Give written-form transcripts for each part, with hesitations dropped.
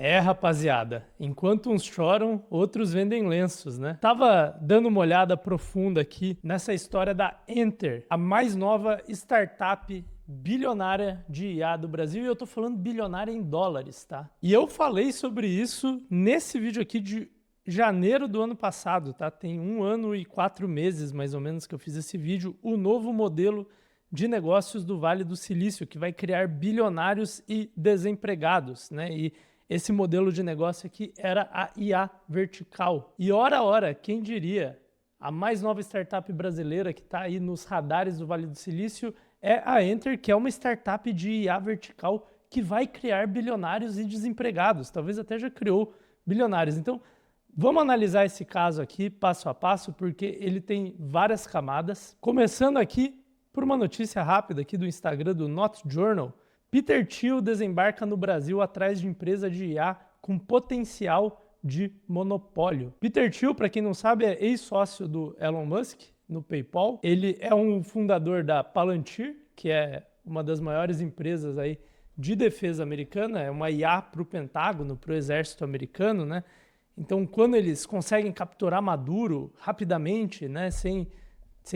É, rapaziada, enquanto uns choram, outros vendem lenços, né? Tava dando uma olhada profunda aqui nessa história da Enter, a mais nova startup bilionária de IA do Brasil, e eu tô falando bilionária em dólares, tá? E eu falei sobre isso nesse vídeo aqui de janeiro do ano passado, tá? Tem 1 ano e 4 meses, mais ou menos, que eu fiz esse vídeo, o novo modelo de negócios do Vale do Silício, que vai criar bilionários e desempregados, né? E esse modelo de negócio aqui era a IA vertical. E ora, quem diria, a mais nova startup brasileira que está aí nos radares do Vale do Silício é a Enter, que é uma startup de IA vertical que vai criar bilionários e desempregados. Talvez até já criou bilionários. Então, vamos analisar esse caso aqui passo a passo, porque ele tem várias camadas. Começando aqui por uma notícia rápida aqui do Instagram do Not Journal. Peter Thiel desembarca no Brasil atrás de empresa de IA com potencial de monopólio. Peter Thiel, para quem não sabe, é ex-sócio do Elon Musk no PayPal. Ele é um fundador da Palantir, que é uma das maiores empresas aí de defesa americana, é uma IA para o Pentágono, para o exército americano, né? Então, quando eles conseguem capturar Maduro rapidamente, né, sem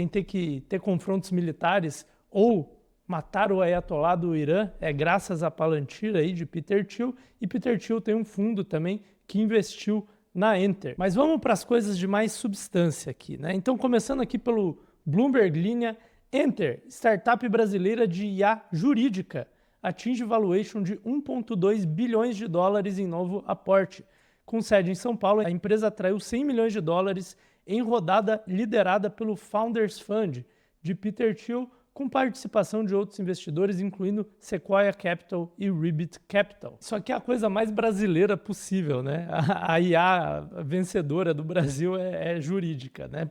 ter que ter confrontos militares ou matar o Ayatollah do Irã, é graças à Palantir aí de Peter Thiel, e Peter Thiel tem um fundo também que investiu na Enter. Mas vamos para as coisas de mais substância aqui, né? Então, começando aqui pelo Bloomberg Linha, Enter, startup brasileira de IA jurídica, atinge valuation de 1,2 bilhões de dólares em novo aporte. Com sede em São Paulo, a empresa atraiu 100 milhões de dólares em rodada liderada pelo Founders Fund de Peter Thiel, com participação de outros investidores, incluindo Sequoia Capital e Ribbit Capital. Isso aqui é a coisa mais brasileira possível, né? A IA vencedora do Brasil é jurídica, né?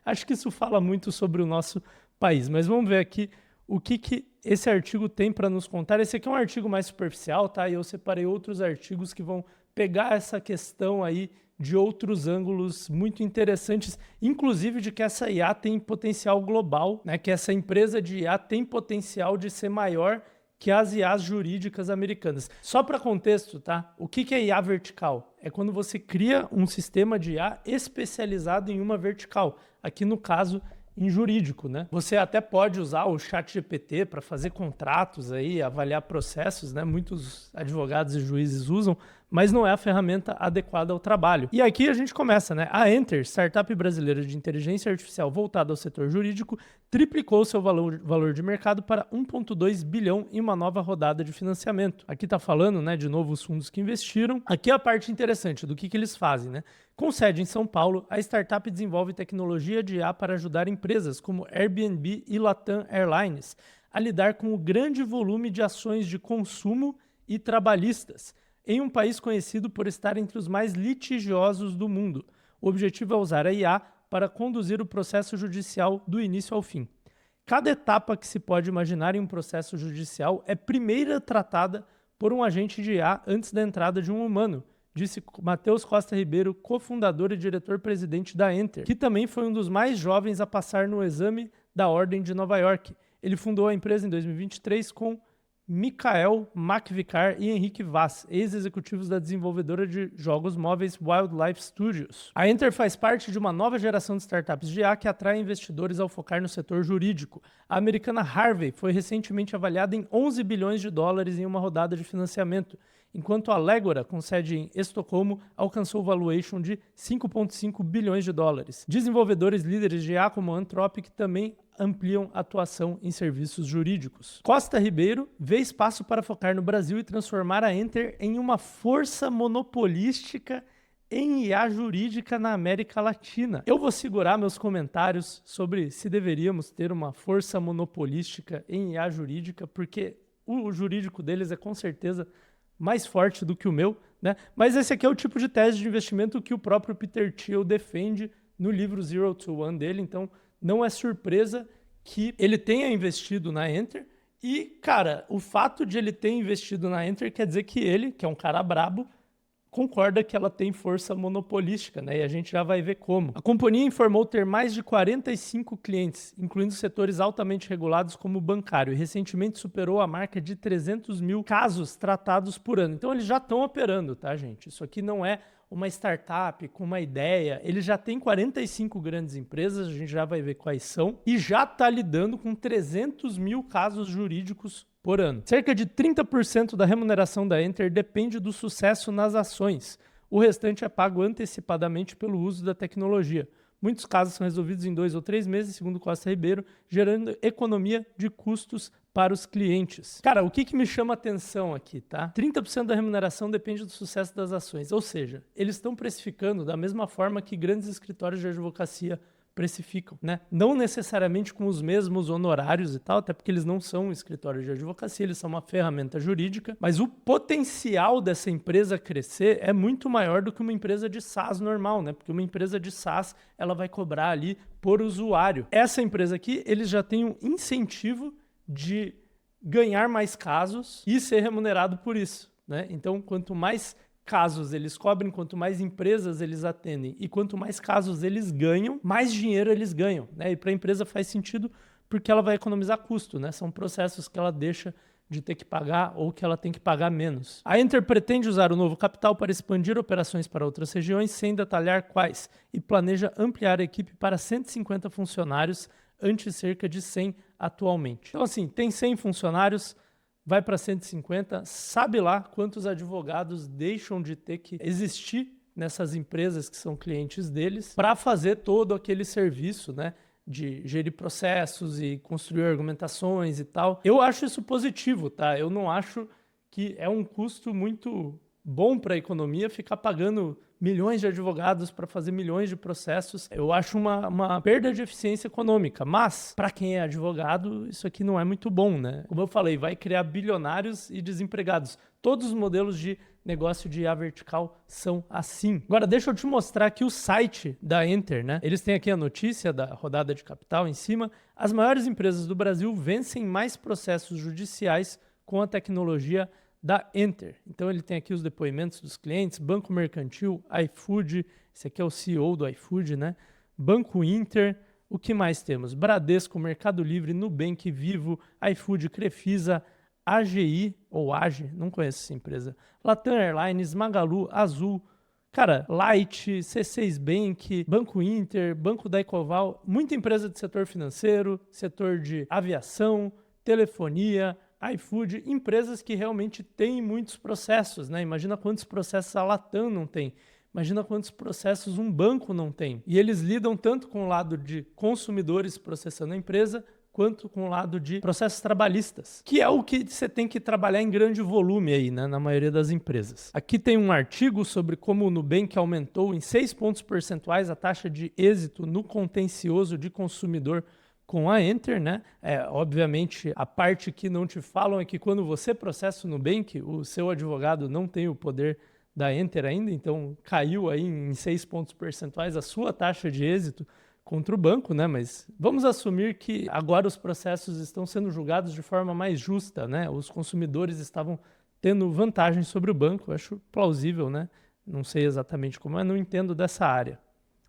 Acho que isso fala muito sobre o nosso país, mas vamos ver aqui o que esse artigo tem para nos contar. Esse aqui é um artigo mais superficial, tá? E eu separei outros artigos que vão pegar essa questão aí de outros ângulos muito interessantes, inclusive de que essa IA tem potencial global, né? Que essa empresa de IA tem potencial de ser maior que as IAs jurídicas americanas. Só para contexto, tá? O que é IA vertical? É quando você cria um sistema de IA especializado em uma vertical. Aqui no caso, em jurídico, né? Você até pode usar o ChatGPT para fazer contratos aí, avaliar processos, né? Muitos advogados e juízes usam, mas não é a ferramenta adequada ao trabalho. E aqui a gente começa, né? A Enter, startup brasileira de inteligência artificial voltada ao setor jurídico, triplicou seu valor de mercado para 1,2 bilhão em uma nova rodada de financiamento. Aqui está falando, né, de novo os fundos que investiram. Aqui é a parte interessante do que eles fazem, né? Com sede em São Paulo, a startup desenvolve tecnologia de IA para ajudar empresas como Airbnb e Latam Airlines a lidar com o grande volume de ações de consumo e trabalhistas, em um país conhecido por estar entre os mais litigiosos do mundo. O objetivo é usar a IA para conduzir o processo judicial do início ao fim. Cada etapa que se pode imaginar em um processo judicial é primeiro tratada por um agente de IA antes da entrada de um humano, disse Matheus Costa Ribeiro, cofundador e diretor-presidente da Enter, que também foi um dos mais jovens a passar no exame da Ordem de Nova York. Ele fundou a empresa em 2023 com Mikael Macvicar e Henrique Vaz, ex-executivos da desenvolvedora de jogos móveis Wildlife Studios. A Enter faz parte de uma nova geração de startups de IA que atrai investidores ao focar no setor jurídico. A americana Harvey foi recentemente avaliada em 11 bilhões de dólares em uma rodada de financiamento, enquanto a Legora, com sede em Estocolmo, alcançou valuation de 5,5 bilhões de dólares. Desenvolvedores líderes de IA como a Anthropic também ampliam atuação em serviços jurídicos. Costa Ribeiro vê espaço para focar no Brasil e transformar a Enter em uma força monopolística em IA jurídica na América Latina. Eu vou segurar meus comentários sobre se deveríamos ter uma força monopolística em IA jurídica, porque o jurídico deles é com certeza mais forte do que o meu, né? Mas esse aqui é o tipo de tese de investimento que o próprio Peter Thiel defende no livro Zero to One dele, então não é surpresa que ele tenha investido na Enter. E, cara, o fato de ele ter investido na Enter quer dizer que ele, que é um cara brabo, concorda que ela tem força monopolística, né? E a gente já vai ver como. A companhia informou ter mais de 45 clientes, incluindo setores altamente regulados como o bancário, e recentemente superou a marca de 300 mil casos tratados por ano. Então eles já estão operando, tá, gente? Isso aqui não é uma startup com uma ideia. Ele já tem 45 grandes empresas, a gente já vai ver quais são, e já está lidando com 300 mil casos jurídicos por ano. Cerca de 30% da remuneração da Enter depende do sucesso nas ações. O restante é pago antecipadamente pelo uso da tecnologia. Muitos casos são resolvidos em 2 ou 3 meses, segundo Costa Ribeiro, gerando economia de custos para os clientes. Cara, o que me chama a atenção aqui, tá? 30% da remuneração depende do sucesso das ações, ou seja, eles estão precificando da mesma forma que grandes escritórios de advocacia precificam, né? Não necessariamente com os mesmos honorários e tal, até porque eles não são um escritório de advocacia, eles são uma ferramenta jurídica, mas o potencial dessa empresa crescer é muito maior do que uma empresa de SaaS normal, né? Porque uma empresa de SaaS, ela vai cobrar ali por usuário. Essa empresa aqui, eles já têm um incentivo de ganhar mais casos e ser remunerado por isso, né? Então, quanto mais casos eles cobrem, quanto mais empresas eles atendem e quanto mais casos eles ganham, mais dinheiro eles ganham, né? E para a empresa faz sentido porque ela vai economizar custo, né? São processos que ela deixa de ter que pagar ou que ela tem que pagar menos. A Enter pretende usar o novo capital para expandir operações para outras regiões, sem detalhar quais, e planeja ampliar a equipe para 150 funcionários, ante cerca de 100 atualmente. Então, assim, tem 100 funcionários, vai para 150, sabe lá quantos advogados deixam de ter que existir nessas empresas que são clientes deles para fazer todo aquele serviço, né, de gerir processos e construir argumentações e tal. Eu acho isso positivo, tá? Eu não acho que é um custo muito bom para a economia ficar pagando milhões de advogados para fazer milhões de processos. Eu acho uma perda de eficiência econômica, mas para quem é advogado, isso aqui não é muito bom, né? Como eu falei, vai criar bilionários e desempregados. Todos os modelos de negócio de IA vertical são assim. Agora, deixa eu te mostrar aqui o site da Enter, né? Eles têm aqui a notícia da rodada de capital em cima. As maiores empresas do Brasil vencem mais processos judiciais com a tecnologia da Enter. Então ele tem aqui os depoimentos dos clientes, Banco Mercantil, iFood, esse aqui é o CEO do iFood, né? Banco Inter, o que mais temos? Bradesco, Mercado Livre, Nubank, Vivo, iFood, Crefisa, AGI, ou AGE, não conheço essa empresa, Latam Airlines, Magalu, Azul, cara, Light, C6 Bank, Banco Inter, Banco da Ecoval, muita empresa do setor financeiro, setor de aviação, telefonia, iFood, empresas que realmente têm muitos processos, né? Imagina quantos processos a Latam não tem. Imagina quantos processos um banco não tem. E eles lidam tanto com o lado de consumidores processando a empresa, quanto com o lado de processos trabalhistas, que é o que você tem que trabalhar em grande volume aí, né, na maioria das empresas. Aqui tem um artigo sobre como o Nubank aumentou em 6 pontos percentuais a taxa de êxito no contencioso de consumidor com a Enter, né? Obviamente, a parte que não te falam é que quando você processa o Nubank, o seu advogado não tem o poder da Enter ainda, então caiu aí em 6 pontos percentuais a sua taxa de êxito contra o banco, né? Mas vamos assumir que agora os processos estão sendo julgados de forma mais justa, né? Os consumidores estavam tendo vantagem sobre o banco, eu acho plausível, né? Não sei exatamente como, mas não entendo dessa área.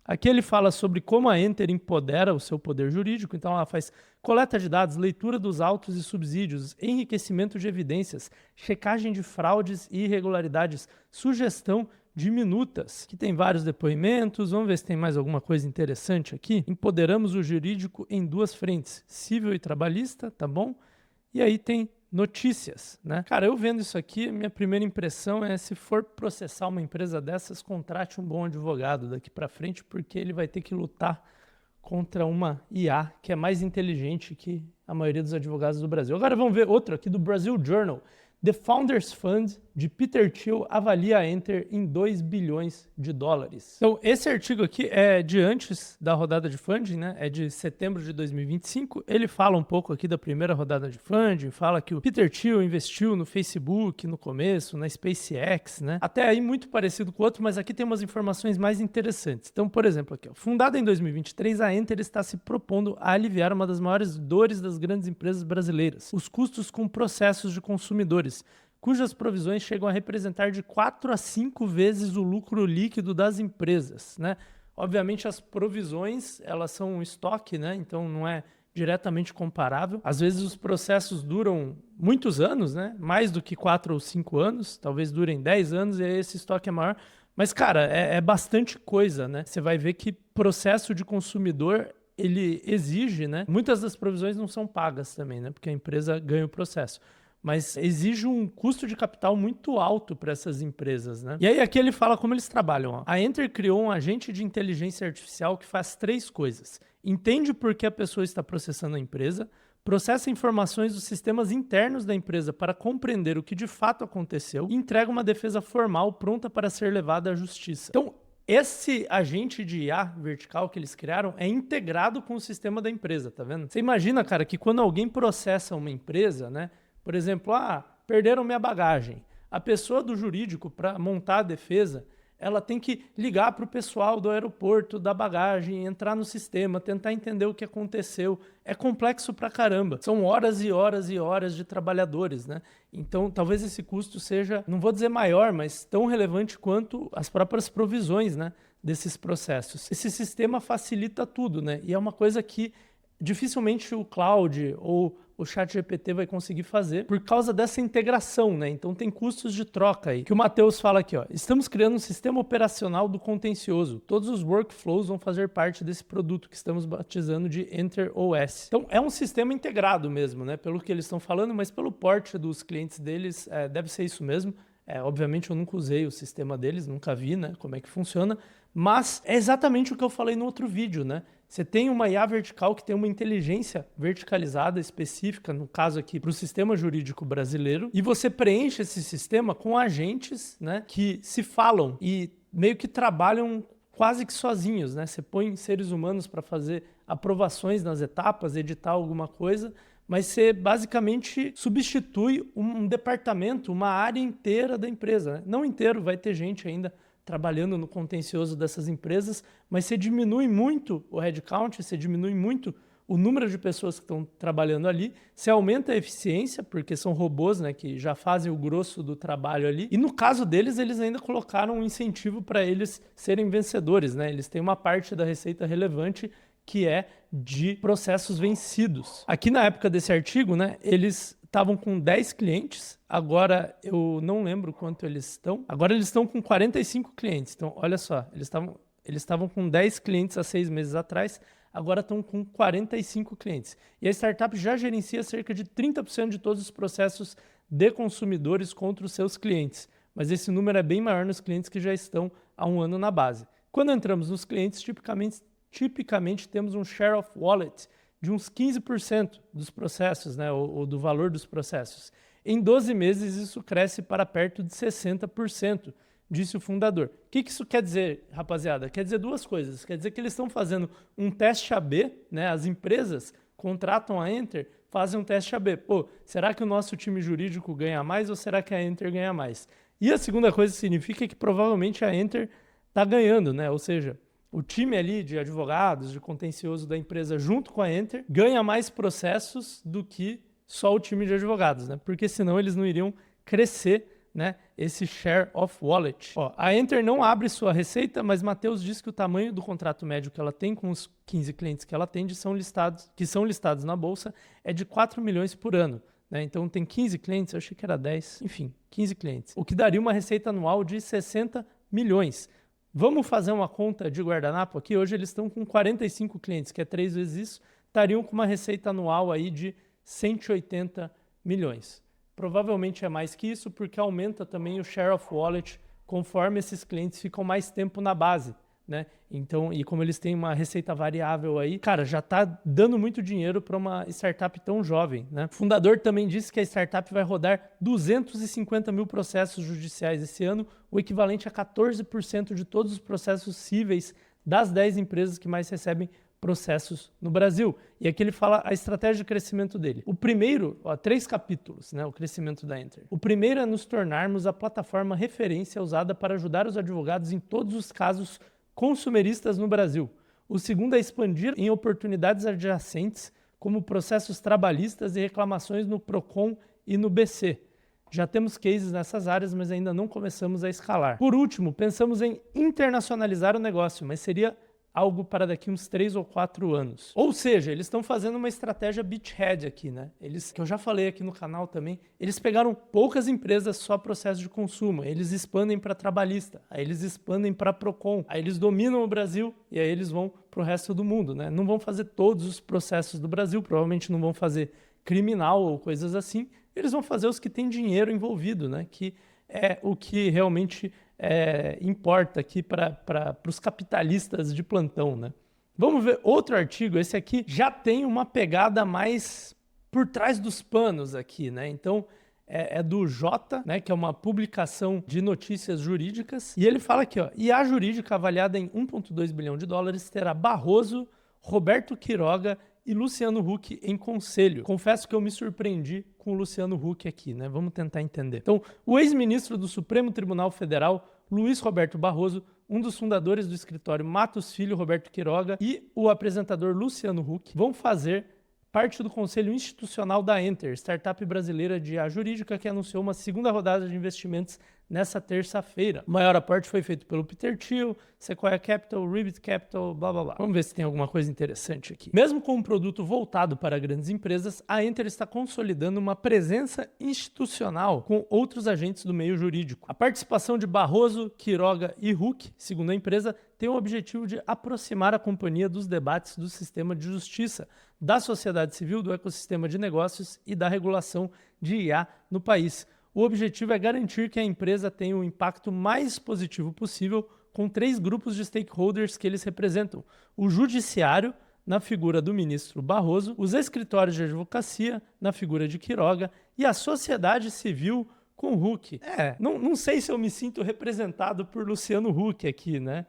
Aqui ele fala sobre como a Enter empodera o seu poder jurídico, então ela faz coleta de dados, leitura dos autos e subsídios, enriquecimento de evidências, checagem de fraudes e irregularidades, sugestão de minutas, que tem vários depoimentos. Vamos ver se tem mais alguma coisa interessante aqui. Empoderamos o jurídico em 2 frentes, civil e trabalhista, tá bom? E aí tem notícias, né? Cara, eu vendo isso aqui, minha primeira impressão é, se for processar uma empresa dessas, contrate um bom advogado daqui para frente, porque ele vai ter que lutar contra uma IA que é mais inteligente que a maioria dos advogados do Brasil. Agora vamos ver outro aqui do Brazil Journal. The Founders Fund, de Peter Thiel, avalia a Enter em 2 bilhões de dólares. Então, esse artigo aqui é de antes da rodada de funding, né? É de setembro de 2025. Ele fala um pouco aqui da primeira rodada de funding, fala que o Peter Thiel investiu no Facebook no começo, na SpaceX, né? Até aí muito parecido com o outro, mas aqui tem umas informações mais interessantes. Então, por exemplo, aqui, ó, fundada em 2023, a Enter está se propondo a aliviar uma das maiores dores das grandes empresas brasileiras, os custos com processos de consumidores, cujas provisões chegam a representar de 4 a 5 vezes o lucro líquido das empresas, né? Obviamente as provisões, elas são um estoque, né? Então não é diretamente comparável. Às vezes os processos duram muitos anos, né? Mais do que 4 ou 5 anos, talvez durem 10 anos e aí esse estoque é maior. Mas, cara, é bastante coisa, né? Você vai ver que processo de consumidor, ele exige, né? Muitas das provisões não são pagas também, né? Porque a empresa ganha o processo. Mas exige um custo de capital muito alto para essas empresas, né? E aí aqui ele fala como eles trabalham. Ó. A Enter criou um agente de inteligência artificial que faz 3 coisas. Entende por que a pessoa está processando a empresa, processa informações dos sistemas internos da empresa para compreender o que de fato aconteceu e entrega uma defesa formal pronta para ser levada à justiça. Então, esse agente de IA vertical que eles criaram é integrado com o sistema da empresa, tá vendo? Você imagina, cara, que quando alguém processa uma empresa, né? Por exemplo, perderam minha bagagem. A pessoa do jurídico, para montar a defesa, ela tem que ligar para o pessoal do aeroporto, da bagagem, entrar no sistema, tentar entender o que aconteceu. É complexo pra caramba. São horas e horas e horas de trabalhadores, né? Então, talvez esse custo seja, não vou dizer maior, mas tão relevante quanto as próprias provisões, né, desses processos. Esse sistema facilita tudo, né? E é uma coisa que dificilmente o cloud ou o ChatGPT vai conseguir fazer por causa dessa integração, né? Então tem custos de troca aí. Que o Matheus fala aqui, ó. Estamos criando um sistema operacional do contencioso. Todos os workflows vão fazer parte desse produto que estamos batizando de Enter OS. Então é um sistema integrado mesmo, né? Pelo que eles estão falando, mas pelo porte dos clientes deles, deve ser isso mesmo. Obviamente eu nunca usei o sistema deles, nunca vi, né, como é que funciona, mas é exatamente o que eu falei no outro vídeo, né? Você tem uma IA vertical que tem uma inteligência verticalizada específica, no caso aqui, para o sistema jurídico brasileiro, e você preenche esse sistema com agentes, né, que se falam e meio que trabalham quase que sozinhos, né? Você põe seres humanos para fazer aprovações nas etapas, editar alguma coisa, mas você basicamente substitui um departamento, uma área inteira da empresa, né? Não inteiro, vai ter gente ainda trabalhando no contencioso dessas empresas, mas você diminui muito o headcount, você diminui muito o número de pessoas que estão trabalhando ali, você aumenta a eficiência, porque são robôs, né, que já fazem o grosso do trabalho ali, e no caso deles, eles ainda colocaram um incentivo para eles serem vencedores, né? Eles têm uma parte da receita relevante que é de processos vencidos. Aqui na época desse artigo, né, eles estavam com 10 clientes, agora eu não lembro quanto eles estão. Agora eles estão com 45 clientes. Então, olha só, eles estavam com 10 clientes há 6 meses atrás, agora estão com 45 clientes. E a startup já gerencia cerca de 30% de todos os processos de consumidores contra os seus clientes. Mas esse número é bem maior nos clientes que já estão há um ano na base. Quando entramos nos clientes, tipicamente temos um share of wallet de uns 15% dos processos, né, ou do valor dos processos. Em 12 meses, isso cresce para perto de 60%, disse o fundador. O que isso quer dizer, rapaziada? Quer dizer duas coisas. Quer dizer que eles estão fazendo um teste AB, né? As empresas contratam a Enter, fazem um teste AB. Pô, será que o nosso time jurídico ganha mais ou será que a Enter ganha mais? E a segunda coisa significa que provavelmente a Enter está ganhando, né? Ou seja, o time ali de advogados, de contencioso da empresa junto com a Enter ganha mais processos do que só o time de advogados, né? Porque senão eles não iriam crescer, né, esse share of wallet. Ó, a Enter não abre sua receita, mas Matheus diz que o tamanho do contrato médio que ela tem com os 15 clientes que ela atende que são listados na bolsa é de 4 milhões por ano. Né? Então tem 15 clientes, eu achei que era 10, enfim, 15 clientes. O que daria uma receita anual de 60 milhões. Vamos fazer uma conta de guardanapo aqui? Hoje eles estão com 45 clientes, que é 3 vezes isso, estariam com uma receita anual aí de 180 milhões. Provavelmente é mais que isso, porque aumenta também o share of wallet conforme esses clientes ficam mais tempo na base, né? Então, e como eles têm uma receita variável aí, cara, já está dando muito dinheiro para uma startup tão jovem, né? O fundador também disse que a startup vai rodar 250 mil processos judiciais esse ano, o equivalente a 14% de todos os processos cíveis das 10 empresas que mais recebem processos no Brasil. E aqui ele fala a estratégia de crescimento dele. O primeiro, 3 capítulos, né, o crescimento da Enter. O primeiro é nos tornarmos a plataforma referência usada para ajudar os advogados em todos os casos consumeristas no Brasil. O segundo é expandir em oportunidades adjacentes, como processos trabalhistas e reclamações no PROCON e no BC. Já temos cases nessas áreas, mas ainda não começamos a escalar. Por último, pensamos em internacionalizar o negócio, mas seria algo para daqui uns 3 ou 4 anos. Ou seja, eles estão fazendo uma estratégia beachhead aqui, né? Eles, que eu já falei aqui no canal também, eles pegaram poucas empresas só processo de consumo, eles expandem para trabalhista, aí eles expandem para Procon, aí eles dominam o Brasil e aí eles vão para o resto do mundo, né? Não vão fazer todos os processos do Brasil, provavelmente não vão fazer criminal ou coisas assim, eles vão fazer os que têm dinheiro envolvido, né? Que é o que realmente importa aqui para os capitalistas de plantão, né? Vamos ver outro artigo. Esse aqui já tem uma pegada mais por trás dos panos aqui, né? Então, é do Jota, né, que é uma publicação de notícias jurídicas. E ele fala aqui, ó, IA jurídica avaliada em 1,2 bilhão de dólares terá Barroso, Roberto Quiroga e Luciano Huck em conselho. Confesso que eu me surpreendi com o Luciano Huck aqui, né? Vamos tentar entender. Então, o ex-ministro do Supremo Tribunal Federal, Luiz Roberto Barroso, um dos fundadores do escritório Matos Filho, Roberto Quiroga, e o apresentador Luciano Huck vão fazer parte do conselho institucional da Enter, startup brasileira de IA jurídica que anunciou uma segunda rodada de investimentos nessa terça-feira. O maior aporte foi feito pelo Peter Thiel, Sequoia Capital, Ribbit Capital, blá blá blá. Vamos ver se tem alguma coisa interessante aqui. Mesmo com um produto voltado para grandes empresas, a Enter está consolidando uma presença institucional com outros agentes do meio jurídico. A participação de Barroso, Quiroga e Huck, segundo a empresa, tem o objetivo de aproximar a companhia dos debates do sistema de justiça, da sociedade civil, do ecossistema de negócios e da regulação de IA no país. O objetivo é garantir que a empresa tenha o impacto mais positivo possível com 3 grupos de stakeholders que eles representam: o judiciário, na figura do ministro Barroso, os escritórios de advocacia, na figura de Quiroga, e a sociedade civil com Huck. Não sei se eu me sinto representado por Luciano Huck aqui, né?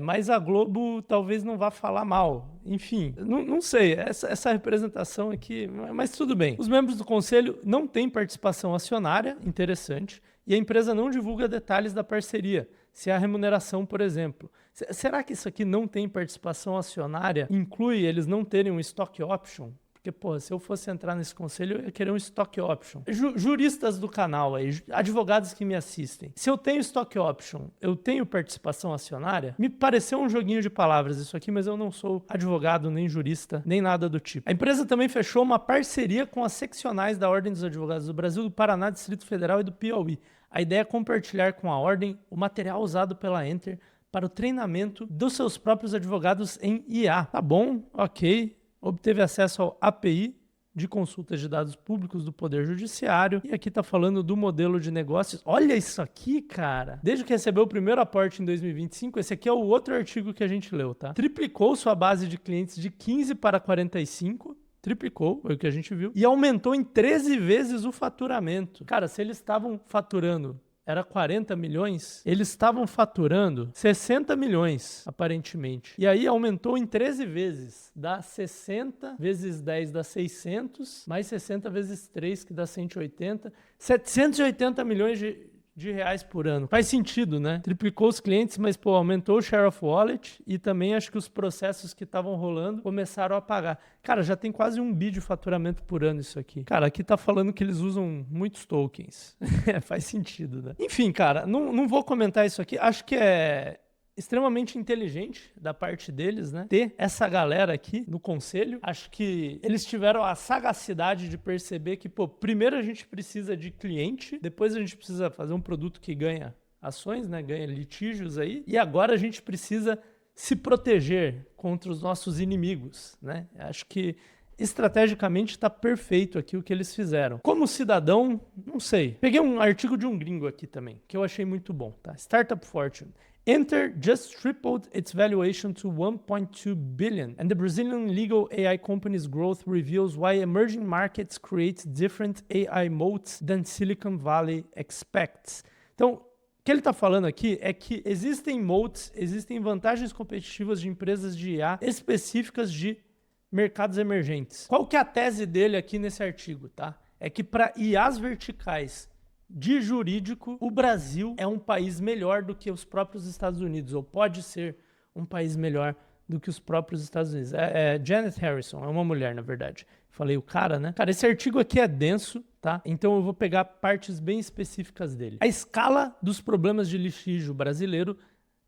Mas a Globo talvez não vá falar mal. Enfim, não sei, essa representação aqui, mas tudo bem. Os membros do conselho não têm participação acionária, interessante, e a empresa não divulga detalhes da parceria, se há remuneração, por exemplo. Será que isso aqui não tem participação acionária? Inclui eles não terem um stock option? Porque, pô, se eu fosse entrar nesse conselho, eu ia querer um stock option. Juristas do canal aí, advogados que me assistem. Se eu tenho stock option, eu tenho participação acionária? Me pareceu um joguinho de palavras isso aqui, mas eu não sou advogado, nem jurista, nem nada do tipo. A empresa também fechou uma parceria com as seccionais da Ordem dos Advogados do Brasil, do Paraná, Distrito Federal e do Piauí. A ideia é compartilhar com a Ordem o material usado pela Enter para o treinamento dos seus próprios advogados em IA. Tá bom, ok. Obteve acesso ao API de consultas de dados públicos do Poder Judiciário. E aqui está falando do modelo de negócios. Olha isso aqui, cara. Desde que recebeu o primeiro aporte em 2025, esse aqui é o outro artigo que a gente leu, tá? Triplicou sua base de clientes de 15 para 45. Triplicou, foi o que a gente viu. E aumentou em 13 vezes o faturamento. Cara, se eles estavam faturando era 40 milhões, eles estavam faturando 60 milhões, aparentemente. E aí aumentou em 13 vezes. Dá 60 vezes 10 dá 600, mais 60 vezes 3, que dá 180. 780 milhões de reais por ano. Faz sentido, né? Triplicou os clientes, mas, pô, aumentou o share of wallet e também acho que os processos que estavam rolando começaram a pagar. Cara, já tem quase 1 bi de faturamento por ano isso aqui. Cara, aqui tá falando que eles usam muitos tokens. Faz sentido, né? Enfim, cara, não vou comentar isso aqui. Acho que é extremamente inteligente da parte deles, né? Ter essa galera aqui no conselho. Acho que eles tiveram a sagacidade de perceber que, pô, primeiro a gente precisa de cliente, depois a gente precisa fazer um produto que ganha ações, né? Ganha litígios aí, e agora a gente precisa se proteger contra os nossos inimigos, né? Acho que estrategicamente está perfeito aqui o que eles fizeram. Como cidadão, não sei. Peguei um artigo de um gringo aqui também, que eu achei muito bom, tá? Startup Fortune. Enter just tripled its valuation to 1.2 billion, and the Brazilian legal AI company's growth reveals why emerging markets create different AI moats than Silicon Valley expects. Então, o que ele está falando aqui é que existem moats, existem vantagens competitivas de empresas de IA específicas de mercados emergentes. Qual que é a tese dele aqui nesse artigo, tá? É que para IAs verticais de jurídico, o Brasil é um país melhor do que os próprios Estados Unidos, ou pode ser um país melhor do que os próprios Estados Unidos. É Janet Harrison, é uma mulher, na verdade. Falei o cara, né? Cara, esse artigo aqui é denso, tá? Então eu vou pegar partes bem específicas dele. A escala dos problemas de litígio brasileiro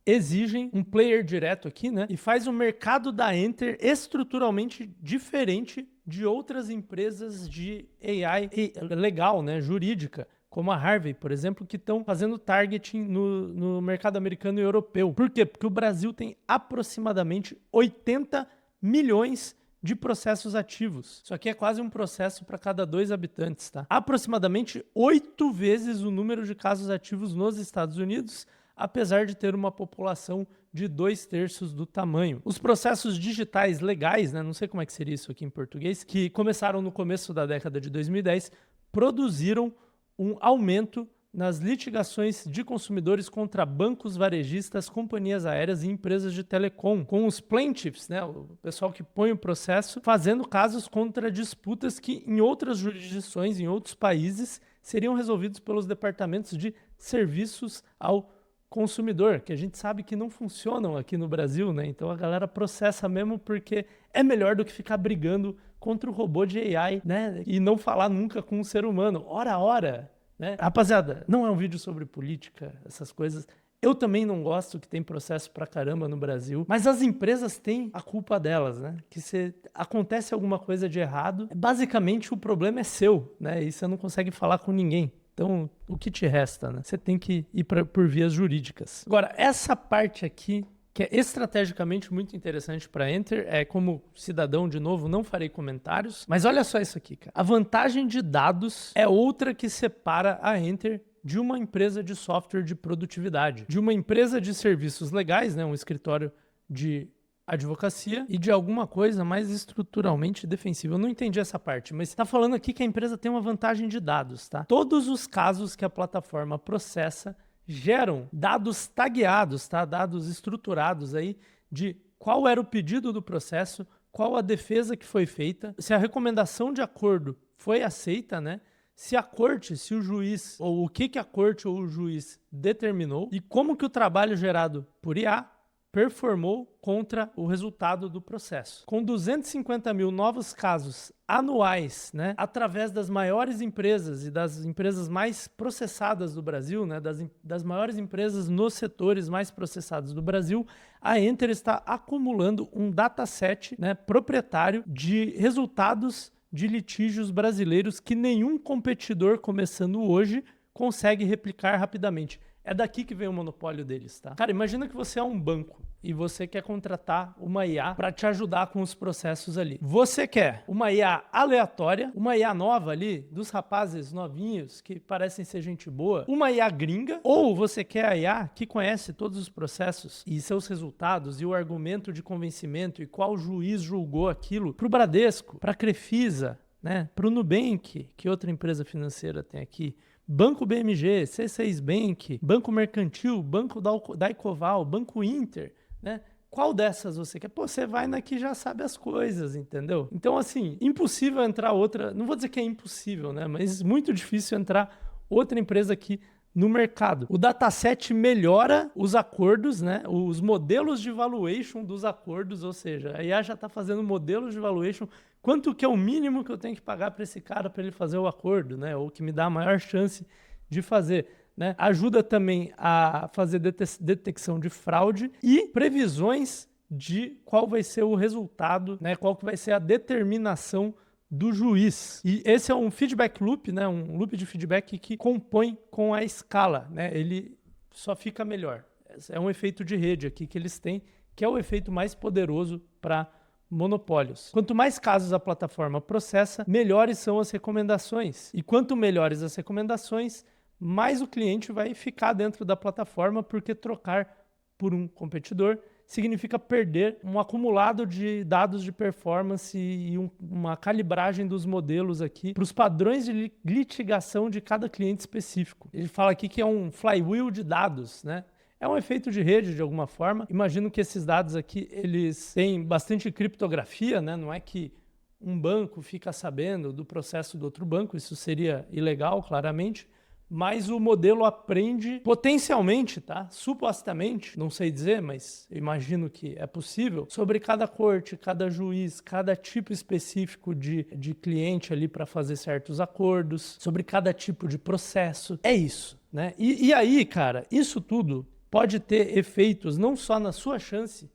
exigem um player direto aqui, né? E faz o mercado da Enter estruturalmente diferente de outras empresas de AI legal, né? Jurídica, como a Harvey, por exemplo, que estão fazendo targeting no mercado americano e europeu. Por quê? Porque o Brasil tem aproximadamente 80 milhões de processos ativos. Isso aqui é quase um processo para cada 2 habitantes, tá? Aproximadamente 8 vezes o número de casos ativos nos Estados Unidos, apesar de ter uma população de 2/3 do tamanho. Os processos digitais legais, né, não sei como é que seria isso aqui em português, que começaram no começo da década de 2010, produziram um aumento nas litigações de consumidores contra bancos, varejistas, companhias aéreas e empresas de telecom, com os plaintiffs, né, o pessoal que põe o processo, fazendo casos contra disputas que em outras jurisdições, em outros países, seriam resolvidos pelos departamentos de serviços ao consumidor, que a gente sabe que não funcionam aqui no Brasil, né? Então a galera processa mesmo porque é melhor do que ficar brigando contra o robô de AI, né? E não falar nunca com um ser humano. Ora, né? Rapaziada, não é um vídeo sobre política, essas coisas. Eu também não gosto que tem processo pra caramba no Brasil, mas as empresas têm a culpa delas, né? Que se acontece alguma coisa de errado, basicamente o problema é seu, né? E você não consegue falar com ninguém. Então, o que te resta, né? Você tem que ir por vias jurídicas. Agora, essa parte aqui, que é estrategicamente muito interessante para Enter, como cidadão, de novo, não farei comentários, mas olha só isso aqui, cara. A vantagem de dados é outra que separa a Enter de uma empresa de software de produtividade, de uma empresa de serviços legais, né? Um escritório de advocacia e de alguma coisa mais estruturalmente defensiva. Eu não entendi essa parte, mas está falando aqui que a empresa tem uma vantagem de dados, tá? Todos os casos que a plataforma processa geram dados tagueados, tá? Dados estruturados aí de qual era o pedido do processo, qual a defesa que foi feita, se a recomendação de acordo foi aceita, né? Se a corte, se o juiz, ou o que a corte ou o juiz determinou e como que o trabalho gerado por IA performou contra o resultado do processo. Com 250 mil novos casos anuais, né, através das maiores empresas e das empresas mais processadas do Brasil, né, das maiores empresas nos setores mais processados do Brasil, a Enter está acumulando um dataset, né, proprietário de resultados de litígios brasileiros que nenhum competidor começando hoje consegue replicar rapidamente. É daqui que vem o monopólio deles, tá? Cara, imagina que você é um banco e você quer contratar uma IA para te ajudar com os processos ali. Você quer uma IA aleatória, uma IA nova ali, dos rapazes novinhos que parecem ser gente boa, uma IA gringa, ou você quer a IA que conhece todos os processos e seus resultados e o argumento de convencimento e qual juiz julgou aquilo para o Bradesco, para a Crefisa, né, para o Nubank, que outra empresa financeira tem aqui, Banco BMG, C6 Bank, Banco Mercantil, Banco Daicoval, Banco Inter, né? Qual dessas você quer? Pô, você vai na que já sabe as coisas, entendeu? Então, assim, impossível entrar outra... Não vou dizer que é impossível, né? Mas muito difícil entrar outra empresa aqui no mercado. O dataset melhora os acordos, né? Os modelos de valuation dos acordos, ou seja, a IA já está fazendo modelos de valuation. Quanto que é o mínimo que eu tenho que pagar para esse cara para ele fazer o acordo, né? Ou que me dá a maior chance de fazer, né? Ajuda também a fazer detecção de fraude e previsões de qual vai ser o resultado, né? Qual que vai ser a determinação do juiz. E esse é um feedback loop, né? Um loop de feedback que compõe com a escala, né? Ele só fica melhor. É um efeito de rede aqui que eles têm, que é o efeito mais poderoso para monopólios. Quanto mais casos a plataforma processa, melhores são as recomendações. E quanto melhores as recomendações, mais o cliente vai ficar dentro da plataforma, porque trocar por um competidor significa perder um acumulado de dados de performance e uma calibragem dos modelos aqui para os padrões de litigação de cada cliente específico. Ele fala aqui que é um flywheel de dados, né? É um efeito de rede de alguma forma. Imagino que esses dados aqui, eles têm bastante criptografia, né? Não é que um banco fica sabendo do processo do outro banco, isso seria ilegal, claramente, mais o modelo aprende potencialmente, tá? Supostamente, não sei dizer, mas eu imagino que é possível, sobre cada corte, cada juiz, cada tipo específico de cliente ali para fazer certos acordos, sobre cada tipo de processo. É isso, né? E aí, cara, isso tudo pode ter efeitos não só na sua chance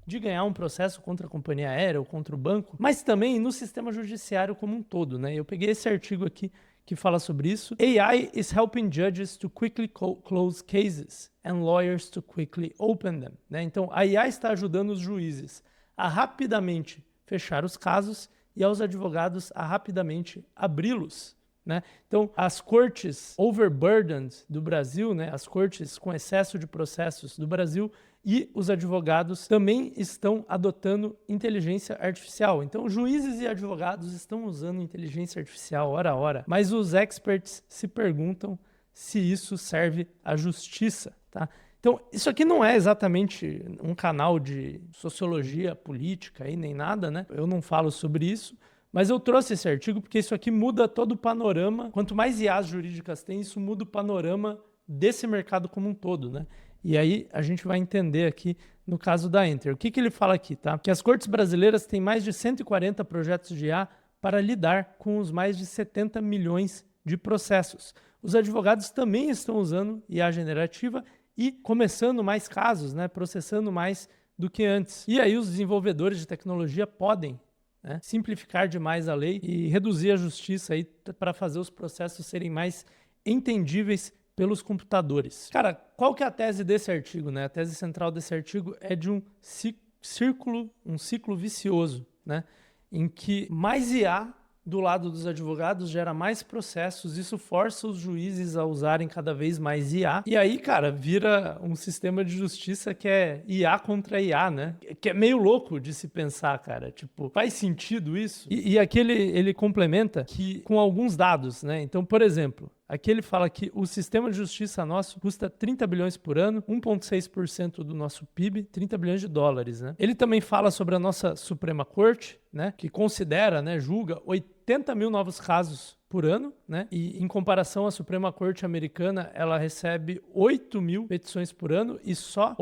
de ganhar um processo contra a companhia aérea ou contra o banco, mas também no sistema judiciário como um todo, né? Eu peguei esse artigo aqui que fala sobre isso. AI is helping judges to quickly close cases and lawyers to quickly open them, né? Então, a AI está ajudando os juízes a rapidamente fechar os casos e aos advogados a rapidamente abri-los, né? Então, as cortes overburdened do Brasil, né? As cortes com excesso de processos do Brasil, e os advogados também estão adotando inteligência artificial. Então, juízes e advogados estão usando inteligência artificial hora a hora, mas os experts se perguntam se isso serve à justiça, tá? Então, isso aqui não é exatamente um canal de sociologia política aí, nem nada, né? Eu não falo sobre isso, mas eu trouxe esse artigo porque isso aqui muda todo o panorama. Quanto mais IAs jurídicas tem, isso muda o panorama desse mercado como um todo, né? E aí a gente vai entender aqui no caso da Enter. O que ele fala aqui, tá? Que as cortes brasileiras têm mais de 140 projetos de IA para lidar com os mais de 70 milhões de processos. Os advogados também estão usando IA generativa e começando mais casos, né? Processando mais do que antes. E aí os desenvolvedores de tecnologia podem, né, simplificar demais a lei e reduzir a justiça aí para fazer os processos serem mais entendíveis pelos computadores. Cara, qual que é a tese desse artigo, né? A tese central desse artigo é de um ciclo vicioso, né? Em que mais IA do lado dos advogados gera mais processos, isso força os juízes a usarem cada vez mais IA. E aí, cara, vira um sistema de justiça que é IA contra IA, né? Que é meio louco de se pensar, cara. Tipo, faz sentido isso? E aqui ele complementa que com alguns dados, né? Então, por exemplo, aqui ele fala que o sistema de justiça nosso custa 30 bilhões por ano, 1,6% do nosso PIB, 30 bilhões de dólares, né? Ele também fala sobre a nossa Suprema Corte, né? Que considera, né, julga 80 mil novos casos por ano, né? E em comparação à Suprema Corte americana, ela recebe 8 mil petições por ano e só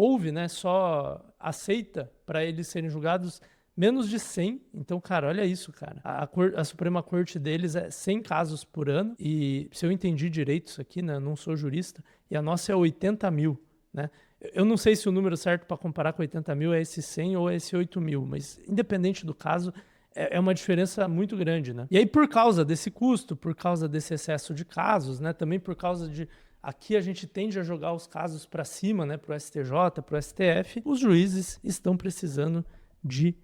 aceita para eles serem julgados menos de 100. Então, cara, olha isso, cara. A Suprema Corte deles é 100 casos por ano. E se eu entendi direito isso aqui, né? Eu não sou jurista. E a nossa é 80 mil, né? Eu não sei se o número certo para comparar com 80 mil é esse 100 ou é esse 8 mil. Mas, independente do caso, é uma diferença muito grande, né? E aí, por causa desse custo, por causa desse excesso de casos, né? Também por causa de... Aqui a gente tende a jogar os casos para cima, né? Para o STJ, para o STF. Os juízes estão precisando de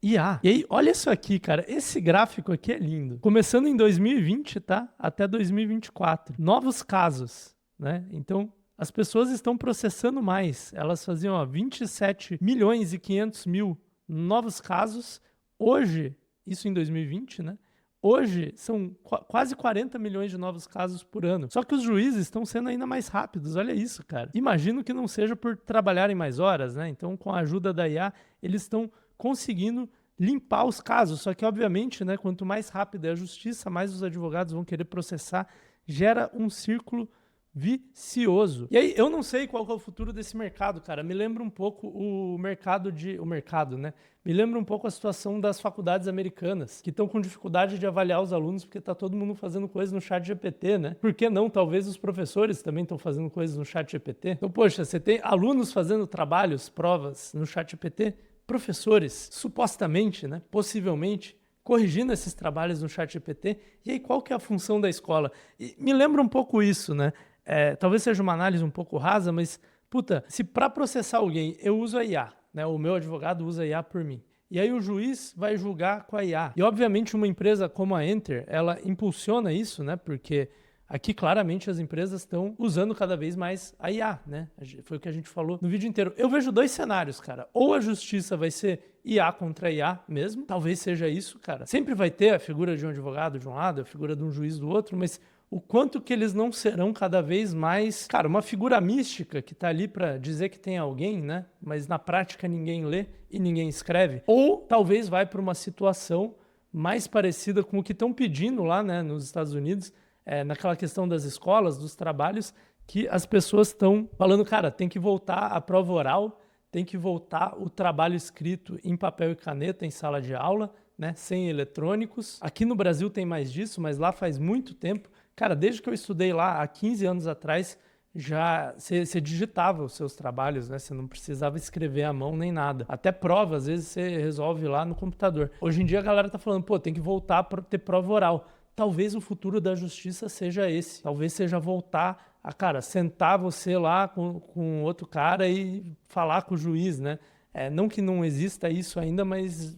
IA. E aí, olha isso aqui, cara. Esse gráfico aqui é lindo. Começando em 2020, tá? Até 2024. Novos casos, né? Então, as pessoas estão processando mais. Elas faziam 27 milhões e 500 mil novos casos. Hoje, isso em 2020, né? Hoje são quase 40 milhões de novos casos por ano. Só que os juízes estão sendo ainda mais rápidos. Olha isso, cara. Imagino que não seja por trabalharem mais horas, né? Então, com a ajuda da IA, eles estão conseguindo limpar os casos. Só que, obviamente, né, quanto mais rápida é a justiça, mais os advogados vão querer processar. Gera um círculo vicioso. E aí, eu não sei qual que é o futuro desse mercado, cara. Me lembra um pouco o mercado, né? Me lembra um pouco a situação das faculdades americanas, que estão com dificuldade de avaliar os alunos porque tá todo mundo fazendo coisas no chat GPT, né? Por que não? Talvez os professores também estão fazendo coisas no chat GPT. Então, poxa, você tem alunos fazendo trabalhos, provas no chat GPT, professores, supostamente, né? Possivelmente, corrigindo esses trabalhos no chat GPT. E aí, qual que é a função da escola? E me lembra um pouco isso, né? Talvez seja uma análise um pouco rasa, mas, puta, se para processar alguém eu uso a IA, né? O meu advogado usa a IA por mim. E aí o juiz vai julgar com a IA. E, obviamente, uma empresa como a Enter, ela impulsiona isso, né? Porque aqui, claramente, as empresas estão usando cada vez mais a IA, né? Foi o que a gente falou no vídeo inteiro. Eu vejo dois cenários, cara. Ou a justiça vai ser IA contra IA mesmo. Talvez seja isso, cara. Sempre vai ter a figura de um advogado de um lado, a figura de um juiz do outro, mas o quanto que eles não serão cada vez mais, cara, uma figura mística que tá ali para dizer que tem alguém, né? Mas na prática ninguém lê e ninguém escreve. Ou talvez vai para uma situação mais parecida com o que estão pedindo lá, né, nos Estados Unidos, naquela questão das escolas, dos trabalhos, que as pessoas estão falando, cara, tem que voltar a prova oral, tem que voltar o trabalho escrito em papel e caneta em sala de aula, né, sem eletrônicos. Aqui no Brasil tem mais disso, mas lá faz muito tempo. Cara, desde que eu estudei lá, há 15 anos atrás, já você digitava os seus trabalhos, né? Você não precisava escrever à mão nem nada. Até prova, às vezes você resolve lá no computador. Hoje em dia a galera tá falando, pô, tem que voltar para ter prova oral. Talvez o futuro da justiça seja esse. Talvez seja voltar a, cara, sentar você lá com outro cara e falar com o juiz, né? Não que não exista isso ainda, mas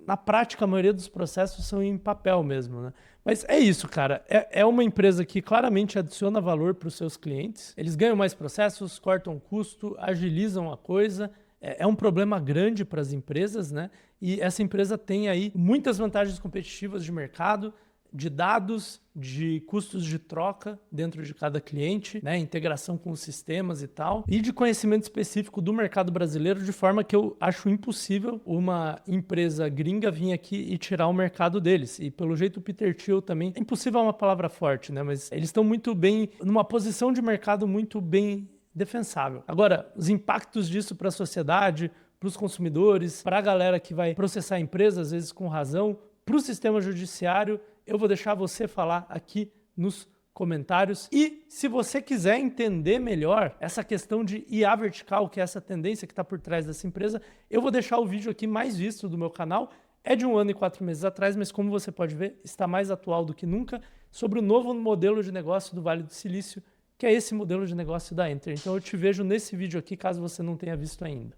na prática a maioria dos processos são em papel mesmo, né? Mas é isso, cara. É uma empresa que claramente adiciona valor para os seus clientes. Eles ganham mais processos, cortam custo, agilizam a coisa. É um problema grande para as empresas, né? E essa empresa tem aí muitas vantagens competitivas de mercado, de dados, de custos de troca dentro de cada cliente, né? Integração com os sistemas e tal, e de conhecimento específico do mercado brasileiro, de forma que eu acho impossível uma empresa gringa vir aqui e tirar o mercado deles. E pelo jeito o Peter Thiel também, impossível é uma palavra forte, né? Mas eles estão muito bem, numa posição de mercado muito bem defensável. Agora, os impactos disso para a sociedade, para os consumidores, para a galera que vai processar a empresa, às vezes com razão, para o sistema judiciário, eu vou deixar você falar aqui nos comentários. E se você quiser entender melhor essa questão de IA vertical, que é essa tendência que está por trás dessa empresa, eu vou deixar o vídeo aqui mais visto do meu canal. É de 1 ano e 4 meses atrás, mas como você pode ver, está mais atual do que nunca, sobre o novo modelo de negócio do Vale do Silício, que é esse modelo de negócio da Enter. Então eu te vejo nesse vídeo aqui, caso você não tenha visto ainda.